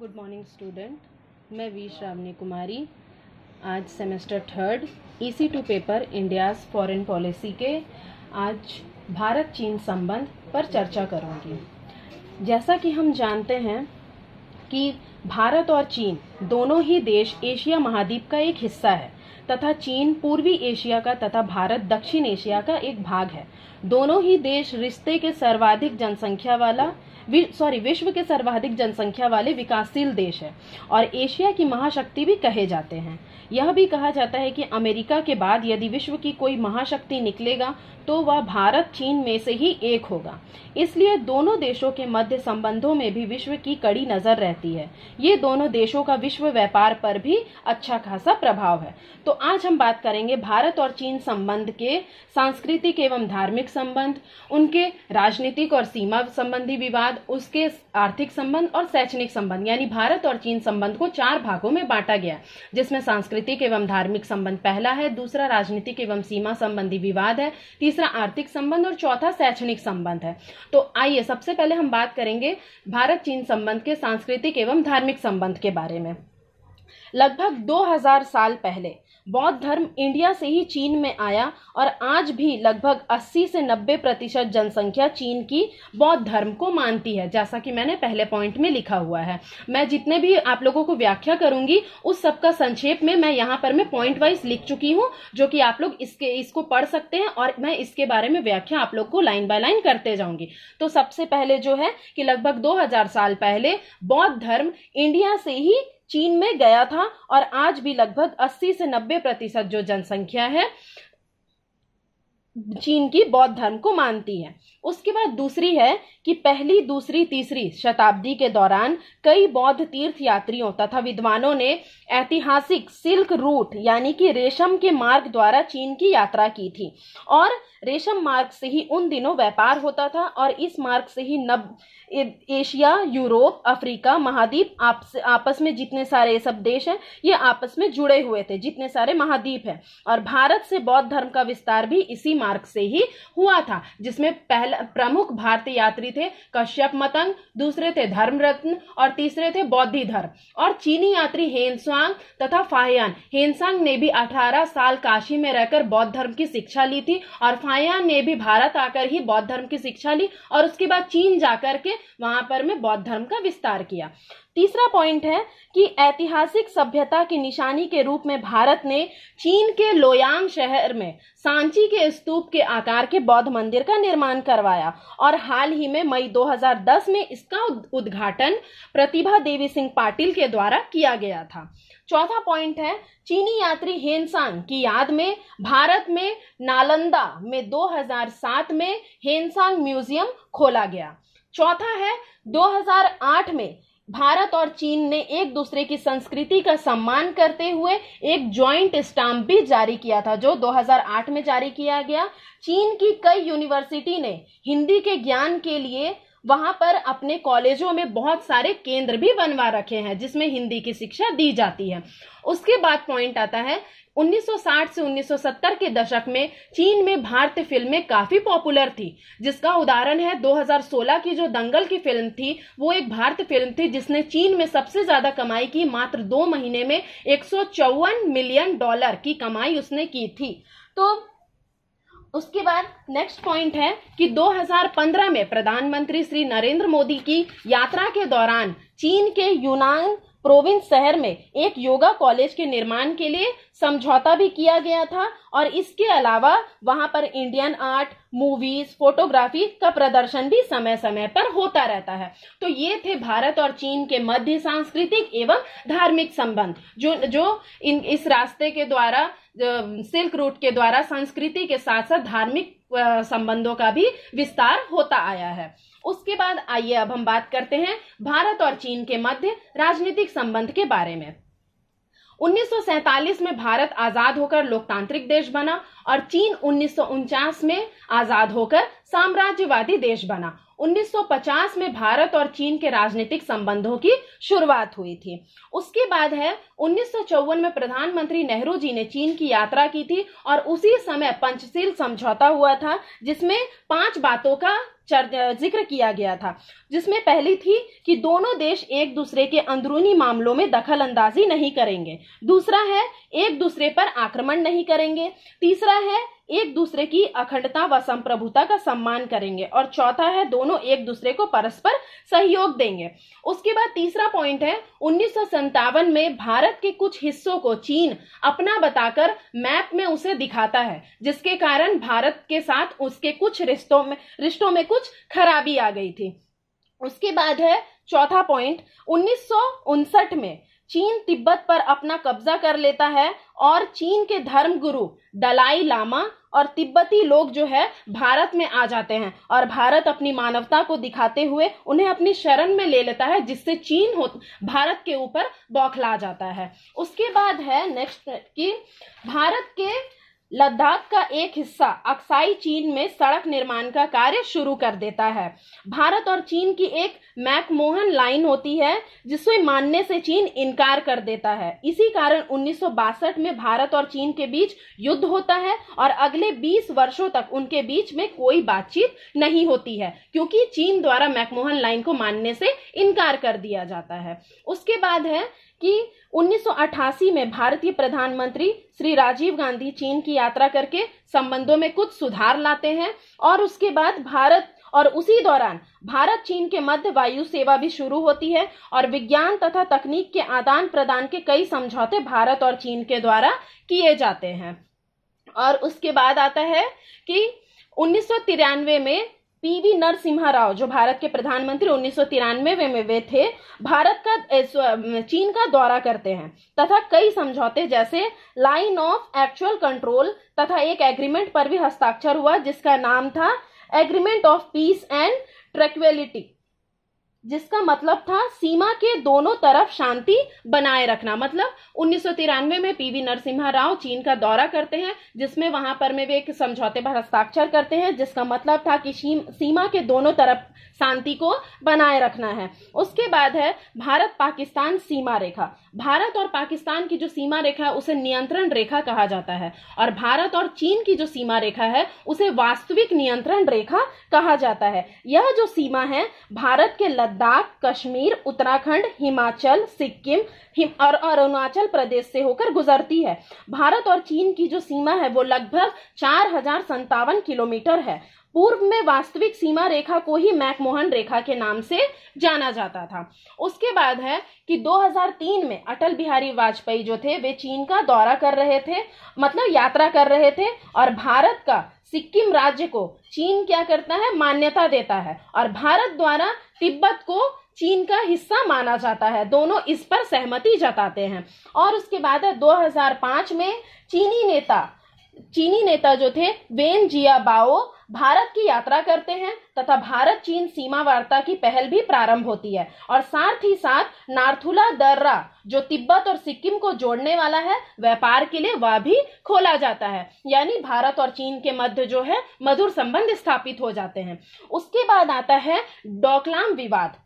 Good morning student, मैं we Shravani कुमारी आज semester 3 EC2 paper India's foreign policy के आज भारत चीन संबंध पर चर्चा करूंगी। जैसा कि हम जानते हैं कि भारत और चीन दोनों ही देश एशिया महाद्वीप का एक हिस्सा है तथा चीन पूर्वी एशिया का तथा भारत दक्षिण एशिया का एक भाग है। दोनों ही देश रिश्ते के सर्वाधिक जनसंख्या वाला विश्व के सर्वाधिक जनसंख्या वाले विकासशील देश है और एशिया की महाशक्ति भी कहे जाते हैं। यह भी कहा जाता है कि अमेरिका के बाद यदि विश्व की कोई महाशक्ति निकलेगा तो वह भारत चीन में से ही एक होगा। इसलिए दोनों देशों के मध्य संबंधों में भी विश्व की कड़ी नजर रहती है। ये दोनों देशों का विश्व व्यापार पर भी अच्छा खासा प्रभाव है। तो आज हम बात करेंगे भारत और चीन संबंध के सांस्कृतिक एवं धार्मिक संबंध, उनके राजनीतिक और सीमा संबंधी विवाद, उसके आर्थिक संबंध और शैक्षणिक संबंध। यानी भारत और चीन संबंध को 4 भागों में बांटा गया, जिसमें सांस्कृतिक एवं धार्मिक संबंध पहला है, दूसरा राजनीतिक एवं सीमा संबंधी विवाद है, तीसरा आर्थिक संबंध और चौथा शैक्षणिक संबंध है। तो आइए सबसे पहले हम बात करेंगे भारत चीन संबंध के सांस्कृतिक एवं धार्मिक संबंध के बारे में। लगभग 2000 साल पहले बौद्ध धर्म इंडिया से ही चीन में आया और आज भी लगभग 80 से 90% जनसंख्या चीन की बौद्ध धर्म को मानती है, जैसा कि मैंने पहले पॉइंट में लिखा हुआ है। मैं जितने भी आप लोगों को व्याख्या करूंगी उस सबका संक्षेप में मैं यहाँ पर मैं पॉइंट वाइज लिख चुकी हूँ, जो कि आप लोग इसको पढ़ सकते हैं और मैं इसके बारे में व्याख्या आप लोग को लाइन बाय लाइन करते जाऊंगी। तो सबसे पहले जो है कि लगभग 2000 साल पहले बौद्ध धर्म इंडिया से ही चीन में गया था और आज भी लगभग 80 से 90% जो जनसंख्या है चीन की बौद्ध धर्म को मानती है। उसके बाद दूसरी है कि पहली, दूसरी, तीसरी शताब्दी के दौरान कई बौद्ध तीर्थ यात्रियों तथा विद्वानों ने ऐतिहासिक सिल्क रूट यानी कि रेशम के मार्ग द्वारा चीन की यात्रा की थी और रेशम मार्ग से ही उन दिनों व्यापार होता था और इस मार्ग से ही एशिया, यूरोप, अफ्रीका महाद्वीप आपस में जितने सारे सब देश हैं ये आपस में जुड़े हुए थे, जितने सारे महाद्वीप हैं। और भारत से बौद्ध धर्म का विस्तार भी इसी मार्ग से ही हुआ था, जिसमें पहला प्रमुख भारतीय यात्री थे कश्यप मतंग, दूसरे थे धर्मरत्न और तीसरे थे बौद्धि धर्म। और चीनी यात्री हेनसांग तथा फाहियान। हेनसांग ने भी 18 साल काशी में रहकर बौद्ध धर्म की शिक्षा ली थी और फाहियान ने भी भारत आकर ही बौद्ध धर्म की शिक्षा ली और उसके बाद चीन जाकर के वहां पर में बौद्ध धर्म का विस्तार किया। तीसरा पॉइंट है कि ऐतिहासिक सभ्यता की निशानी के रूप में भारत ने चीन के लोयांग शहर में सांची के स्तूप के आकार के बौद्ध मंदिर का निर्माण करवाया और हाल ही में मई 2010 में इसका उद्घाटन प्रतिभा देवी सिंह पाटिल के द्वारा किया गया था। चौथा पॉइंट है चीनी यात्री हेनसांग की याद में भारत में नालंदा में 2007 में हेनसांग म्यूजियम खोला गया। चौथा है 2008 में भारत और चीन ने एक दूसरे की संस्कृति का सम्मान करते हुए एक जॉइंट स्टाम्प भी जारी किया था, जो 2008 में जारी किया गया। चीन की कई यूनिवर्सिटी ने हिंदी के ज्ञान के लिए वहां पर अपने कॉलेजों में बहुत सारे केंद्र भी बनवा रखे हैं जिसमें हिंदी की शिक्षा दी जाती है। उसके बाद पॉइंट आता है 1960 से 1970 के दशक में चीन में भारतीय फिल्में काफी पॉपुलर थी, जिसका उदाहरण है 2016 की जो दंगल की फिल्म थी, वो एक भारतीय फिल्म थी जिसने चीन में सबसे ज्यादा कमाई की। मात्र 2 महीने में $154 मिलियन की कमाई उसने की थी। तो उसके बाद नेक्स्ट पॉइंट है कि 2015 में प्रधानमंत्री श्री नरेंद्र मोदी की यात्रा के दौरान चीन के यूनान प्रोविंस शहर में एक योगा कॉलेज के निर्माण के लिए समझौता भी किया गया था और इसके अलावा वहां पर इंडियन आर्ट, मूवीज, फोटोग्राफी का प्रदर्शन भी समय समय पर होता रहता है। तो ये थे भारत और चीन के मध्य सांस्कृतिक एवं धार्मिक संबंध जो इस रास्ते के द्वारा, सिल्क रूट के द्वारा संस्कृति के साथ साथ धार्मिक संबंधों का भी विस्तार होता आया है। उसके बाद आइए अब हम बात करते हैं भारत और चीन के मध्य राजनीतिक संबंध के बारे में। 1947 में भारत आजाद होकर लोकतांत्रिक देश बना और चीन 1949 में आजाद होकर साम्राज्यवादी देश बना। 1950 में भारत और चीन के राजनीतिक संबंधों की शुरुआत हुई थी। उसके बाद है 1954 में प्रधानमंत्री नेहरू जी ने चीन की यात्रा की थी और उसी समय पंचशील समझौता हुआ था, जिसमें 5 बातों का जिक्र किया गया था, जिसमें पहली थी कि दोनों देश एक दूसरे के अंदरूनी मामलों में दखल अंदाजी नहीं करेंगे। दूसरा है एक दूसरे पर आक्रमण नहीं करेंगे। तीसरा है एक दूसरे की अखंडता व संप्रभुता का सम्मान करेंगे। और चौथा है दोनों एक दूसरे को परस्पर सहयोग देंगे। उसके बाद तीसरा पॉइंट है 1957 में भारत के कुछ हिस्सों को चीन अपना बताकर मैप में उसे दिखाता है, जिसके कारण भारत के साथ उसके कुछ रिश्तों में कुछ खराबी आ गई थी। उसके बाद है चौथा पॉइंट 1959 में चीन तिब्बत पर अपना कब्जा कर लेता है और चीन के धर्मगुरु दलाई लामा और तिब्बती लोग जो है भारत में आ जाते हैं और भारत अपनी मानवता को दिखाते हुए उन्हें अपनी शरण में ले लेता है, जिससे चीन भारत के ऊपर बौखला जाता है। उसके बाद है नेक्स्ट कि भारत के लद्दाख का एक हिस्सा अक्साई चीन में सड़क निर्माण का कार्य शुरू कर देता है। भारत और चीन की एक मैकमोहन लाइन होती है, जिसे मानने से चीन इनकार कर देता है। इसी कारण 1962 में भारत और चीन के बीच युद्ध होता है और अगले 20 वर्षों तक उनके बीच में कोई बातचीत नहीं होती है, क्योंकि चीन द्वारा मैकमोहन लाइन को मानने से इनकार कर दिया जाता है। उसके बाद है कि 1988 में भारतीय प्रधानमंत्री श्री राजीव गांधी चीन की यात्रा करके संबंधों में कुछ सुधार लाते हैं और उसके बाद उसी दौरान भारत चीन के मध्य वायु सेवा भी शुरू होती है और विज्ञान तथा तकनीक के आदान प्रदान के कई समझौते भारत और चीन के द्वारा किए जाते हैं। और उसके बाद आता है कि 1993 में पीवी नरसिम्हा राव, जो भारत के प्रधानमंत्री 1993 में वे थे, चीन का दौरा करते हैं तथा कई समझौते जैसे लाइन ऑफ एक्चुअल कंट्रोल तथा एक एग्रीमेंट पर भी हस्ताक्षर हुआ, जिसका नाम था agreement of peace and tranquillity, जिसका मतलब था सीमा के दोनों तरफ शांति बनाए रखना। मतलब 1993 में पीवी नरसिम्हा राव चीन का दौरा करते हैं, जिसमें वहां पर में वे एक समझौते पर हस्ताक्षर करते हैं, जिसका मतलब था कि सीमा के दोनों तरफ शांति को बनाए रखना है। उसके बाद है भारत पाकिस्तान सीमा रेखा। भारत और पाकिस्तान की जो सीमा रेखा है उसे नियंत्रण रेखा कहा जाता है और भारत और चीन की जो सीमा रेखा है उसे वास्तविक नियंत्रण रेखा कहा जाता है। यह जो सीमा है भारत के लद्दाख, कश्मीर, उत्तराखंड, हिमाचल, सिक्किम और अरुणाचल प्रदेश से होकर गुजरती है। भारत और चीन की जो सीमा है वो लगभग 4057 किलोमीटर है। पूर्व में वास्तविक सीमा रेखा को ही मैकमोहन रेखा के नाम से जाना जाता था। उसके बाद है कि 2003 में अटल बिहारी वाजपेयी जो थे वे चीन का दौरा कर रहे थे, मतलब यात्रा कर रहे थे, और भारत का सिक्किम राज्य को चीन क्या करता है, मान्यता देता है और भारत द्वारा तिब्बत को चीन का हिस्सा माना जाता है। दोनों इस पर सहमति जताते हैं। और उसके बाद है 2005 में चीनी नेता जो थे वेन जियाबाओ भारत की यात्रा करते हैं तथा भारत चीन सीमा वार्ता की पहल भी प्रारंभ होती है और साथ ही साथ नार्थुला दर्रा जो तिब्बत और सिक्किम को जोड़ने वाला है व्यापार के लिए वह भी खोला जाता है। यानी भारत और चीन के मध्य जो है मधुर संबंध स्थापित हो जाते हैं। उसके बाद आता है डोकलाम विवाद,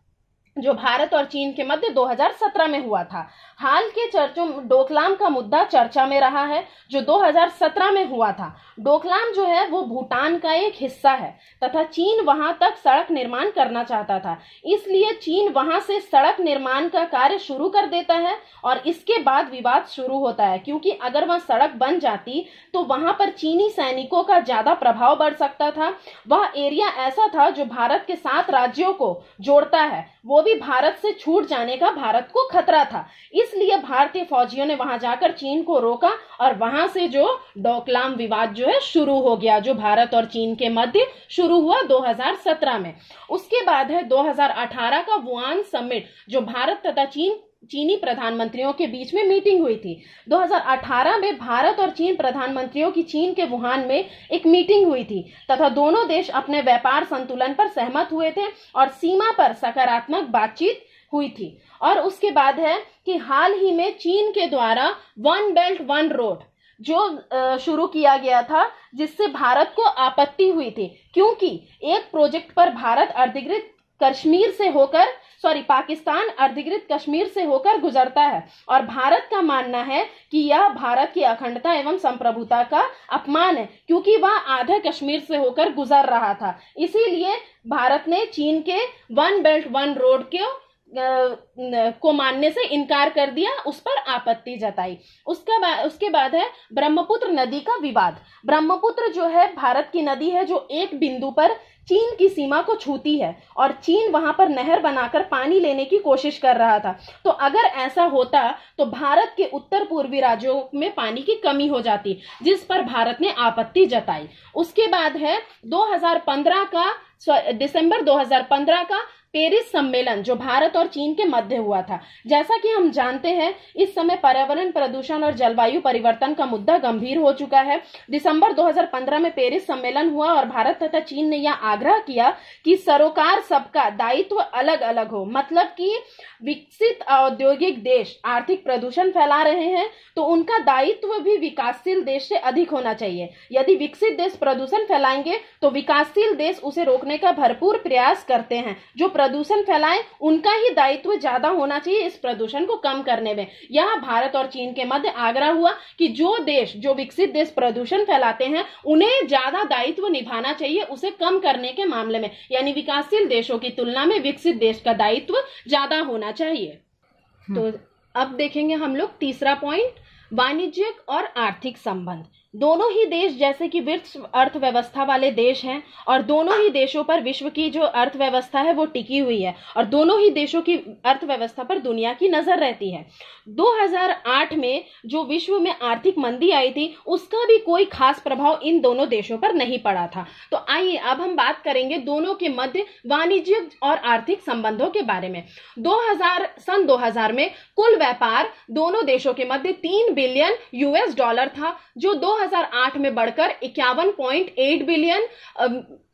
जो भारत और चीन के मध्य 2017 में हुआ था। हाल के चर्चों डोकलाम का मुद्दा चर्चा में रहा है, जो 2017 में हुआ था। डोकलाम जो है वो भूटान का एक हिस्सा है तथा चीन वहां तक सड़क निर्माण करना चाहता था, इसलिए चीन वहां से सड़क निर्माण का कार्य शुरू कर देता है और इसके बाद विवाद शुरू होता है, क्योंकि अगर वह सड़क बन जाती तो वहां पर चीनी सैनिकों का ज्यादा प्रभाव बढ़ सकता था। वह एरिया ऐसा था जो भारत के 7 राज्यों को जोड़ता है, वो भी भारत से छूट जाने का भारत को खतरा था। इसलिए भारतीय फौजियों ने वहां जाकर चीन को रोका और वहां से जो डोकलाम विवाद जो है शुरू हो गया, जो भारत और चीन के मध्य शुरू हुआ 2017 में। उसके बाद है 2018 का वुहान समिट, जो भारत तथा चीनी प्रधानमंत्रियों के बीच में मीटिंग हुई थी। 2018 में भारत और चीन प्रधानमंत्रियों की चीन के वुहान में एक मीटिंग हुई थी तथा दोनों देश अपने व्यापार संतुलन पर सहमत हुए थे और सीमा पर सकारात्मक बातचीत हुई थी। और उसके बाद है कि हाल ही में चीन के द्वारा वन बेल्ट वन रोड जो शुरू किया गया था, जिससे भारत को आपत्ति हुई थी, क्योंकि एक प्रोजेक्ट पर पाकिस्तान अधिकृत कश्मीर से होकर गुजरता है और भारत का मानना है कि यह भारत की अखंडता एवं संप्रभुता का अपमान है, क्योंकि वह आधा कश्मीर से होकर गुजर रहा था। इसीलिए भारत ने चीन के वन बेल्ट वन रोड को मानने से इनकार कर दिया, उस पर आपत्ति जताई। उसके बाद है ब्रह्मपुत्र नदी का विवाद। ब्रह्मपुत्र जो है भारत की नदी है, जो एक बिंदु पर चीन की सीमा को छूती है और चीन वहां पर नहर बनाकर पानी लेने की कोशिश कर रहा था। तो अगर ऐसा होता तो भारत के उत्तर पूर्वी राज्यों में पानी की कमी हो जाती, जिस पर भारत ने आपत्ति जताई। उसके बाद है दिसंबर 2015 का पेरिस सम्मेलन, जो भारत और चीन के मध्य हुआ था। जैसा कि हम जानते हैं, इस समय पर्यावरण प्रदूषण और जलवायु परिवर्तन का मुद्दा गंभीर हो चुका है। दिसंबर 2015 में पेरिस सम्मेलन हुआ और भारत तथा चीन ने यह आग्रह किया कि सरोकार सबका दायित्व अलग अलग हो। मतलब कि विकसित औद्योगिक देश आर्थिक प्रदूषण फैला रहे हैं तो उनका दायित्व भी विकासशील देश से अधिक होना चाहिए। यदि विकसित देश प्रदूषण फैलाएंगे तो विकासशील देश उसे रोकने का भरपूर प्रयास करते हैं। जो प्रदूषण फैलाएं उनका ही दायित्व ज्यादा होना चाहिए इस प्रदूषण को कम करने में। यह भारत और चीन के मध्य आग्रह हुआ कि जो विकसित देश प्रदूषण फैलाते हैं उन्हें ज्यादा दायित्व निभाना चाहिए उसे कम करने के मामले में, यानी विकासशील देशों की तुलना में विकसित देश का दायित्व ज्यादा होना चाहिए। तो अब देखेंगे हम लोग तीसरा पॉइंट, वाणिज्यिक और आर्थिक संबंध। दोनों ही देश जैसे कि विश्व अर्थव्यवस्था वाले देश हैं और दोनों ही देशों पर विश्व की जो अर्थव्यवस्था है वो टिकी हुई है और दोनों ही देशों की अर्थव्यवस्था पर दुनिया की नजर रहती है। 2008 में जो विश्व में आर्थिक मंदी आई थी उसका भी कोई खास प्रभाव इन दोनों देशों पर नहीं पड़ा था। तो आइए अब हम बात करेंगे दोनों के मध्य वाणिज्यिक और आर्थिक संबंधों के बारे में। सन 2000 में कुल व्यापार दोनों देशों के मध्य $3 बिलियन था, जो 2008 में बढ़कर 51.8 बिलियन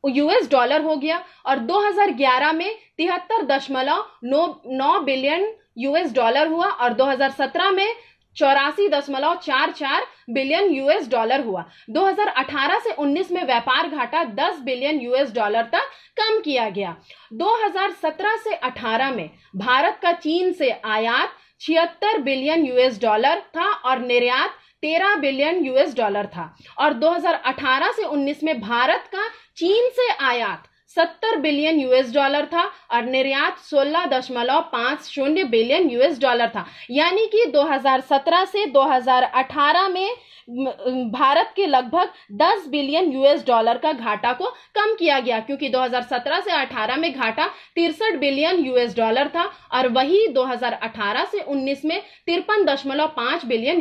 $US हो गया और 2011 में 73.9 बिलियन $US हुआ और 2017 में 84.44 बिलियन $US हुआ। 2018 से 19 में व्यापार घाटा $10 बिलियन तक कम किया गया। 2017 से 18 में भारत का चीन से आयात $76 बिलियन था और निर्यात $13 बिलियन था और 2018 से 19 में भारत का चीन से आयात $70 बिलियन था और निर्यात $16.50 बिलियन था। यानी कि 2017 से 2018 में भारत के लगभग $10 बिलियन का घाटा को कम किया गया, क्योंकि 2017 से 18 में घाटा $63 बिलियन था और वही 2018 से 19 में $53.5 बिलियन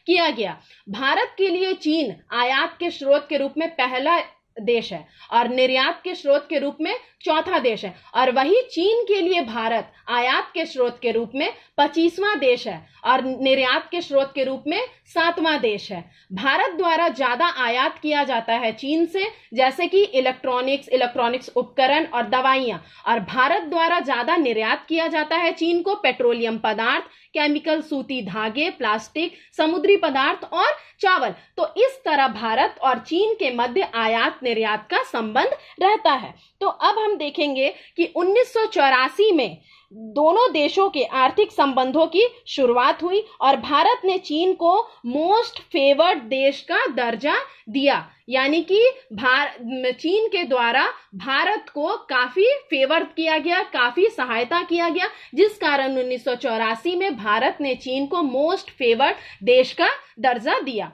किया गया। भारत के लिए चीन आयात के स्रोत के रूप में पहला देश है और निर्यात के स्रोत के रूप में चौथा देश है और वही चीन के लिए भारत आयात के स्रोत के रूप में 25वां देश है और निर्यात के स्रोत के रूप में 7वां देश है। भारत द्वारा ज्यादा आयात किया जाता है चीन से, जैसे कि इलेक्ट्रॉनिक्स उपकरण और दवाइयां, और भारत द्वारा ज्यादा निर्यात किया जाता है चीन को पेट्रोलियम पदार्थ, केमिकल, सूती धागे, प्लास्टिक, समुद्री पदार्थ और चावल। तो इस तरह भारत और चीन के मध्य आयात निर्यात का संबंध रहता है। तो अब हम देखेंगे कि 1984 में दोनों देशों के आर्थिक संबंधों की शुरुआत हुई और भारत ने चीन को मोस्ट फेवर्ड देश का दर्जा दिया, यानी कि चीन के द्वारा भारत को काफी फेवर किया गया, काफी सहायता किया गया, जिस कारण 1984 में भारत ने चीन को मोस्ट फेवर्ड देश का दर्जा दिया।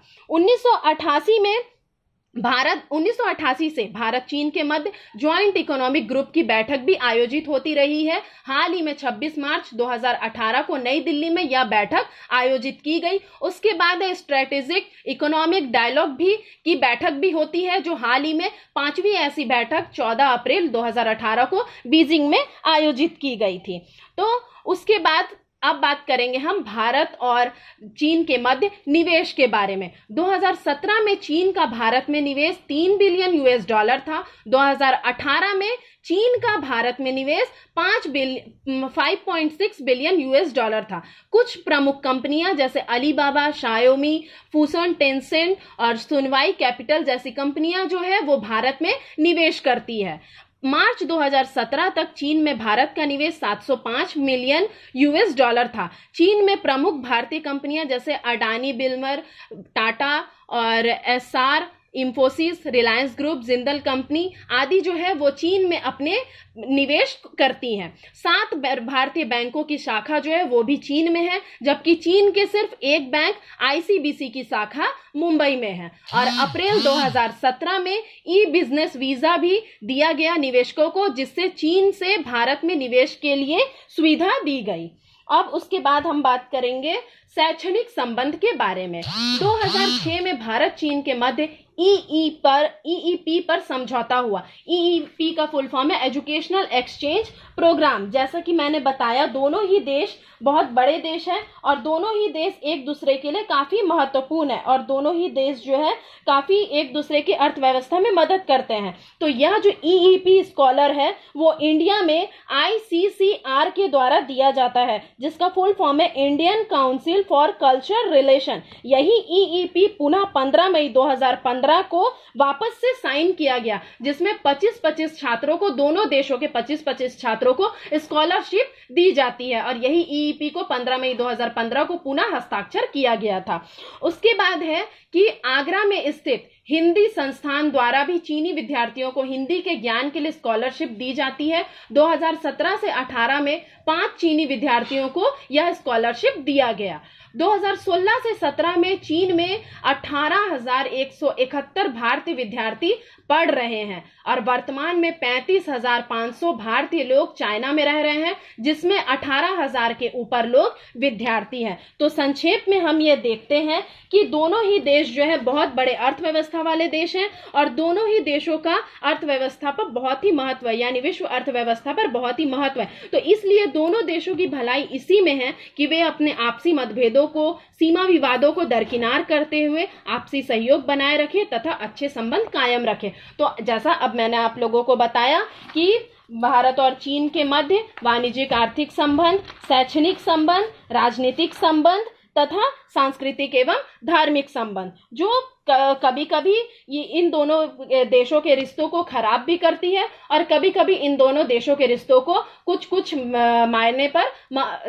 1988 से भारत चीन के मध्य ज्वाइंट इकोनॉमिक ग्रुप की बैठक भी आयोजित होती रही है। हाल ही में 26 मार्च 2018 को नई दिल्ली में यह बैठक आयोजित की गई। उसके बाद स्ट्रेटेजिक इकोनॉमिक डायलॉग की बैठक भी होती है, जो हाल ही में 5वीं ऐसी बैठक 14 अप्रैल 2018 को बीजिंग में आयोजित की गई थी। तो उसके बाद अब बात करेंगे हम भारत और चीन के मध्य निवेश के बारे में। 2017 में चीन का भारत में निवेश 3 बिलियन यूएस डॉलर था। 2018 में चीन का भारत में निवेश 5.6 बिलियन यूएस डॉलर था। कुछ प्रमुख कंपनियां जैसे अलीबाबा, शाओमी, फूसन, टेंसेंट और सुनवाई कैपिटल जैसी कंपनियां जो है वो भारत में निवेश करती है। मार्च 2017 तक चीन में भारत का निवेश 705 मिलियन यूएस डॉलर था। चीन में प्रमुख भारतीय कंपनियां जैसे अडानी, बिल्मर, टाटा और SR, Infosys, Reliance group, Jindal company आदि जो है वो चीन में अपने निवेश करती हैं। 7 भारतीय बैंकों की शाखा जो है वो भी चीन में है, जबकि चीन के सिर्फ एक बैंक आईसीबीसी की शाखा मुंबई में है। और अप्रैल 2017 में ई बिजनेस वीजा भी दिया गया निवेशकों को, जिससे चीन से भारत में निवेश के लिए सुविधा दी गई। अब उसके बाद हम बात करेंगे शैक्षणिक संबंध के बारे में। 2006 में भारत चीन के मध्य ईईपी पर समझौता हुआ। ईईपी का फुल फॉर्म है एजुकेशनल एक्सचेंज प्रोग्राम। जैसा कि मैंने बताया, दोनों ही देश बहुत बड़े देश हैं और दोनों ही देश एक दूसरे के लिए काफी महत्वपूर्ण है और दोनों ही देश जो है काफी एक दूसरे की अर्थव्यवस्था में मदद करते हैं। तो यह जो ईईपी स्कॉलर है वो इंडिया में आईसीसीआर के द्वारा दिया जाता है, जिसका फुल फॉर्म है Indian council for culture relation. यही ईईपी पुनः 15 मई 2015 को वापस से साइन किया गया, जिसमें 25-25 छात्रों को, दोनों देशों के 25-25 छात्रों को स्कॉलरशिप दी जाती है। और यही ईईपी को 15 मई 2015 को पुनः हस्ताक्षर किया गया था। उसके बाद है कि आगरा में स्थित हिंदी संस्थान द्वारा भी चीनी विद्यार्थियों को हिंदी के ज्ञान के लिए स्कॉलरशिप दी जाती है। 2017 से 18 में 5 चीनी विद्यार्थियों को यह स्कॉलरशिप दिया गया। 2016 से 17 में चीन में 18,171 भारतीय विद्यार्थी पढ़ रहे हैं और वर्तमान में 35,500 भारतीय लोग चाइना में रह रहे हैं, जिसमें 18,000 के ऊपर लोग विद्यार्थी हैं। तो संक्षेप में हम ये देखते हैं कि दोनों ही देश जो है बहुत बड़े अर्थव्यवस्था वाले देश हैं और दोनों ही देशों का अर्थव्यवस्था पर बहुत ही महत्व है, यानी विश्व अर्थव्यवस्था पर बहुत ही महत्व है। तो इसलिए दोनों देशों की भलाई इसी में है कि वे अपने आपसी मतभेदों को, सीमा विवादों को दरकिनार करते हुए आपसी सहयोग बनाए रखें तथा अच्छे संबंध कायम रखें। तो जैसा अब मैंने आप लोगों को बताया कि भारत और चीन के मध्य वाणिज्यिक आर्थिक संबंध, शैक्षणिक संबंध, राजनीतिक संबंध तथा सांस्कृतिक एवं धार्मिक संबंध जो कभी कभी ये इन दोनों देशों के रिश्तों को खराब भी करती है और कभी कभी इन दोनों देशों के रिश्तों को कुछ मायने पर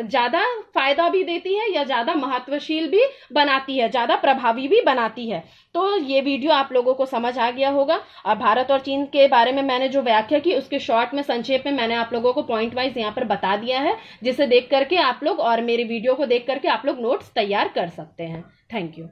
ज्यादा फायदा भी देती है या ज्यादा महत्वशील भी बनाती है, ज्यादा प्रभावी भी बनाती है। तो ये वीडियो आप लोगों को समझ आ गया होगा। और भारत और चीन के बारे में मैंने जो व्याख्या की उसके शॉर्ट में, संक्षेप में मैंने आप लोगों को पॉइंट वाइज यहाँ पर बता दिया है, जिसे देख करके आप लोग और मेरे वीडियो को देख करके आप लोग नोट्स तैयार कर सकते हैं। Thank you.